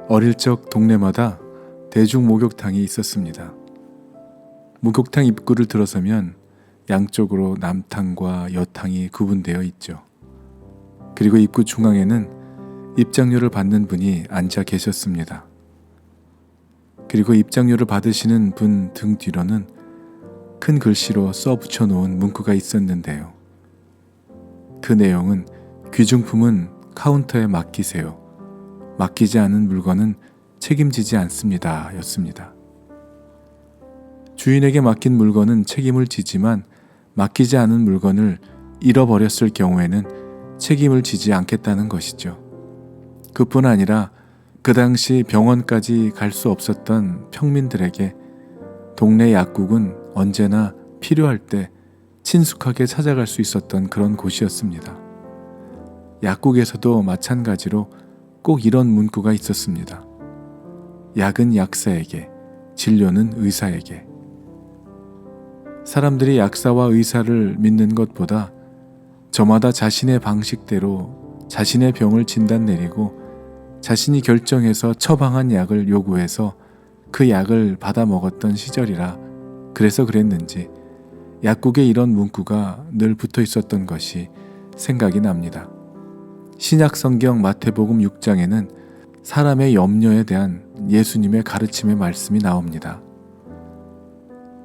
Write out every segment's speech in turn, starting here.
어릴 적 동네마다 대중 목욕탕이 있었습니다. 목욕탕 입구를 들어서면 양쪽으로 남탕과 여탕이 구분되어 있죠. 그리고 입구 중앙에는 입장료를 받는 분이 앉아 계셨습니다. 그리고 입장료를 받으시는 분 등 뒤로는 큰 글씨로 써붙여 놓은 문구가 있었는데요. 그 내용은 귀중품은 카운터에 맡기세요. 맡기지 않은 물건은 책임지지 않습니다. 였습니다. 주인에게 맡긴 물건은 책임을 지지만 맡기지 않은 물건을 잃어버렸을 경우에는 책임을 지지 않겠다는 것이죠. 그뿐 아니라 그 당시 병원까지 갈 수 없었던 평민들에게 동네 약국은 언제나 필요할 때 친숙하게 찾아갈 수 있었던 그런 곳이었습니다. 약국에서도 마찬가지로 꼭 이런 문구가 있었습니다. 약은 약사에게, 진료는 의사에게. 사람들이 약사와 의사를 믿는 것보다 저마다 자신의 방식대로 자신의 병을 진단 내리고 자신이 결정해서 처방한 약을 요구해서 그 약을 받아 먹었던 시절이라 그래서 그랬는지 약국에 이런 문구가 늘 붙어 있었던 것이 생각이 납니다. 신약 성경 마태복음 6장에는 사람의 염려에 대한 예수님의 가르침의 말씀이 나옵니다.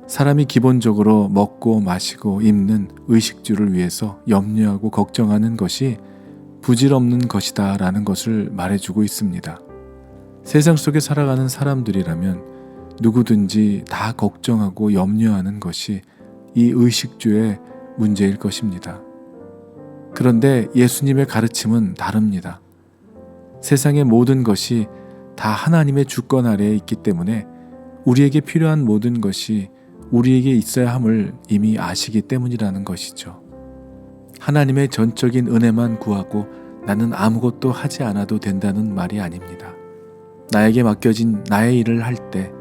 사람이 기본적으로 먹고 마시고 입는 의식주를 위해서 염려하고 걱정하는 것이 부질없는 것이다 라는 것을 말해주고 있습니다. 세상 속에 살아가는 사람들이라면 누구든지 다 걱정하고 염려하는 것이 이 의식주의 문제일 것입니다. 그런데 예수님의 가르침은 다릅니다. 세상의 모든 것이 다 하나님의 주권 아래에 있기 때문에 우리에게 필요한 모든 것이 우리에게 있어야 함을 이미 아시기 때문이라는 것이죠. 하나님의 전적인 은혜만 구하고 나는 아무것도 하지 않아도 된다는 말이 아닙니다. 나에게 맡겨진 나의 일을 할 때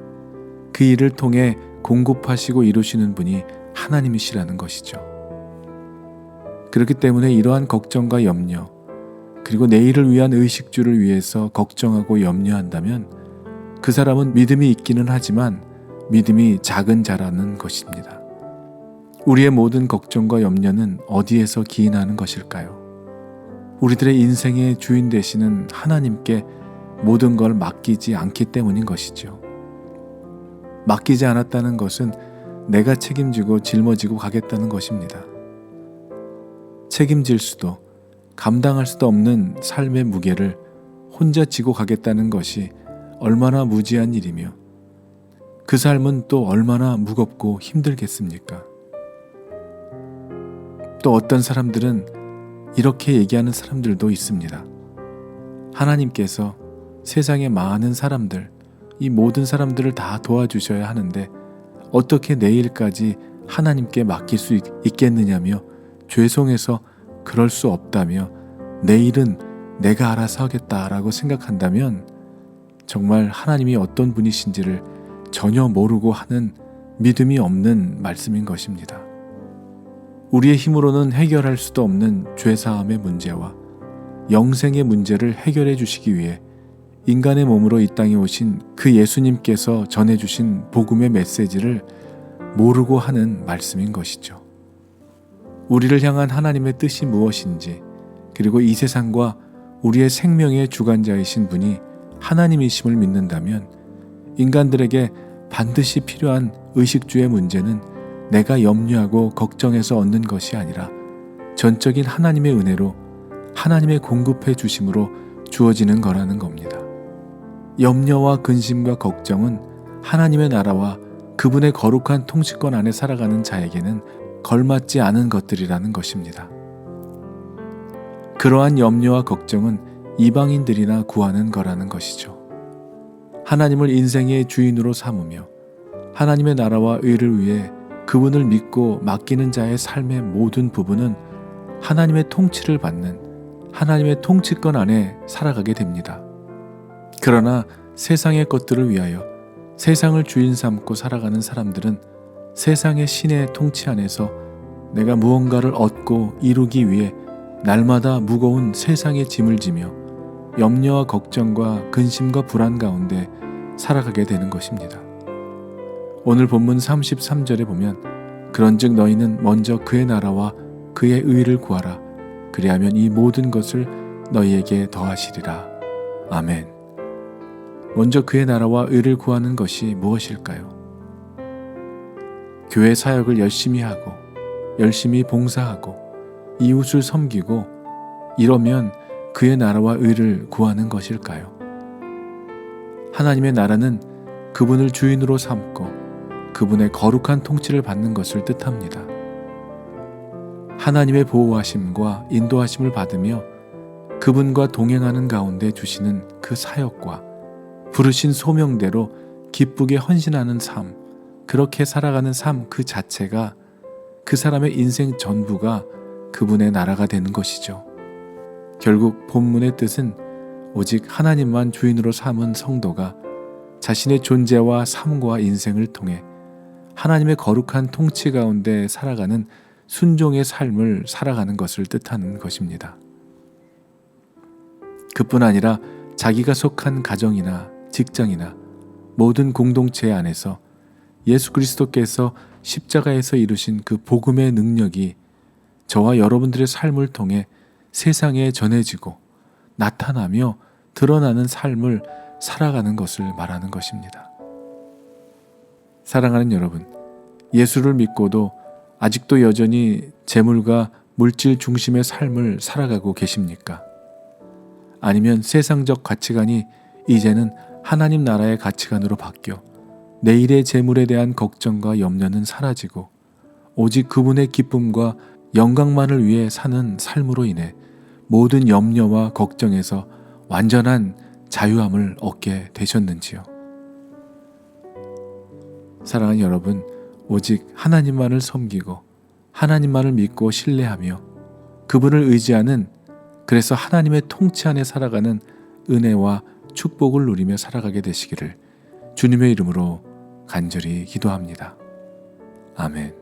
그 일을 통해 공급하시고 이루시는 분이 하나님이시라는 것이죠. 그렇기 때문에 이러한 걱정과 염려, 그리고 내일을 위한 의식주를 위해서 걱정하고 염려한다면 그 사람은 믿음이 있기는 하지만 믿음이 작은 자라는 것입니다. 우리의 모든 걱정과 염려는 어디에서 기인하는 것일까요? 우리들의 인생의 주인 되시는 하나님께 모든 걸 맡기지 않기 때문인 것이죠. 맡기지 않았다는 것은 내가 책임지고 짊어지고 가겠다는 것입니다. 책임질 수도 감당할 수도 없는 삶의 무게를 혼자 지고 가겠다는 것이 얼마나 무지한 일이며 그 삶은 또 얼마나 무겁고 힘들겠습니까? 또 어떤 사람들은 이렇게 얘기하는 사람들도 있습니다. 하나님께서 세상의 많은 사람들, 이 모든 사람들을 다 도와주셔야 하는데 어떻게 내일까지 하나님께 맡길 수 있겠느냐며 죄송해서 그럴 수 없다며 내일은 내가 알아서 하겠다라고 생각한다면 정말 하나님이 어떤 분이신지를 전혀 모르고 하는 믿음이 없는 말씀인 것입니다. 우리의 힘으로는 해결할 수도 없는 죄사함의 문제와 영생의 문제를 해결해 주시기 위해 인간의 몸으로 이 땅에 오신 그 예수님께서 전해주신 복음의 메시지를 모르고 하는 말씀인 것이죠. 우리를 향한 하나님의 뜻이 무엇인지, 그리고 이 세상과 우리의 생명의 주관자이신 분이 하나님이심을 믿는다면 인간들에게 반드시 필요한 의식주의 문제는 내가 염려하고 걱정해서 얻는 것이 아니라 전적인 하나님의 은혜로 하나님의 공급해 주심으로 주어지는 거라는 겁니다. 염려와 근심과 걱정은 하나님의 나라와 그분의 거룩한 통치권 안에 살아가는 자에게는 걸맞지 않은 것들이라는 것입니다. 그러한 염려와 걱정은 이방인들이나 구하는 거라는 것이죠. 하나님을 인생의 주인으로 삼으며 하나님의 나라와 의를 위해 그분을 믿고 맡기는 자의 삶의 모든 부분은 하나님의 통치를 받는 하나님의 통치권 안에 살아가게 됩니다. 그러나 세상의 것들을 위하여 세상을 주인 삼고 살아가는 사람들은 세상의 신의 통치 안에서 내가 무언가를 얻고 이루기 위해 날마다 무거운 세상의 짐을 지며 염려와 걱정과 근심과 불안 가운데 살아가게 되는 것입니다. 오늘 본문 33절에 보면 그런즉 너희는 먼저 그의 나라와 그의 의를 구하라. 그리하면 이 모든 것을 너희에게 더하시리라. 아멘. 먼저 그의 나라와 의를 구하는 것이 무엇일까요? 교회 사역을 열심히 하고 열심히 봉사하고 이웃을 섬기고 이러면 그의 나라와 의를 구하는 것일까요? 하나님의 나라는 그분을 주인으로 삼고 그분의 거룩한 통치를 받는 것을 뜻합니다. 하나님의 보호하심과 인도하심을 받으며 그분과 동행하는 가운데 주시는 그 사역과 부르신 소명대로 기쁘게 헌신하는 삶, 그렇게 살아가는 삶 그 자체가 그 사람의 인생 전부가 그분의 나라가 되는 것이죠. 결국 본문의 뜻은 오직 하나님만 주인으로 삼은 성도가 자신의 존재와 삶과 인생을 통해 하나님의 거룩한 통치 가운데 살아가는 순종의 삶을 살아가는 것을 뜻하는 것입니다. 그뿐 아니라 자기가 속한 가정이나 직장이나 모든 공동체 안에서 예수 그리스도께서 십자가에서 이루신 그 복음의 능력이 저와 여러분들의 삶을 통해 세상에 전해지고 나타나며 드러나는 삶을 살아가는 것을 말하는 것입니다. 사랑하는 여러분, 예수를 믿고도 아직도 여전히 재물과 물질 중심의 삶을 살아가고 계십니까? 아니면 세상적 가치관이 이제는 하나님 나라의 가치관으로 바뀌어 내일의 재물에 대한 걱정과 염려는 사라지고 오직 그분의 기쁨과 영광만을 위해 사는 삶으로 인해 모든 염려와 걱정에서 완전한 자유함을 얻게 되셨는지요? 사랑하는 여러분, 오직 하나님만을 섬기고 하나님만을 믿고 신뢰하며 그분을 의지하는, 그래서 하나님의 통치 안에 살아가는 은혜와 축복을 누리며 살아가게 되시기를 주님의 이름으로 간절히 기도합니다. 아멘.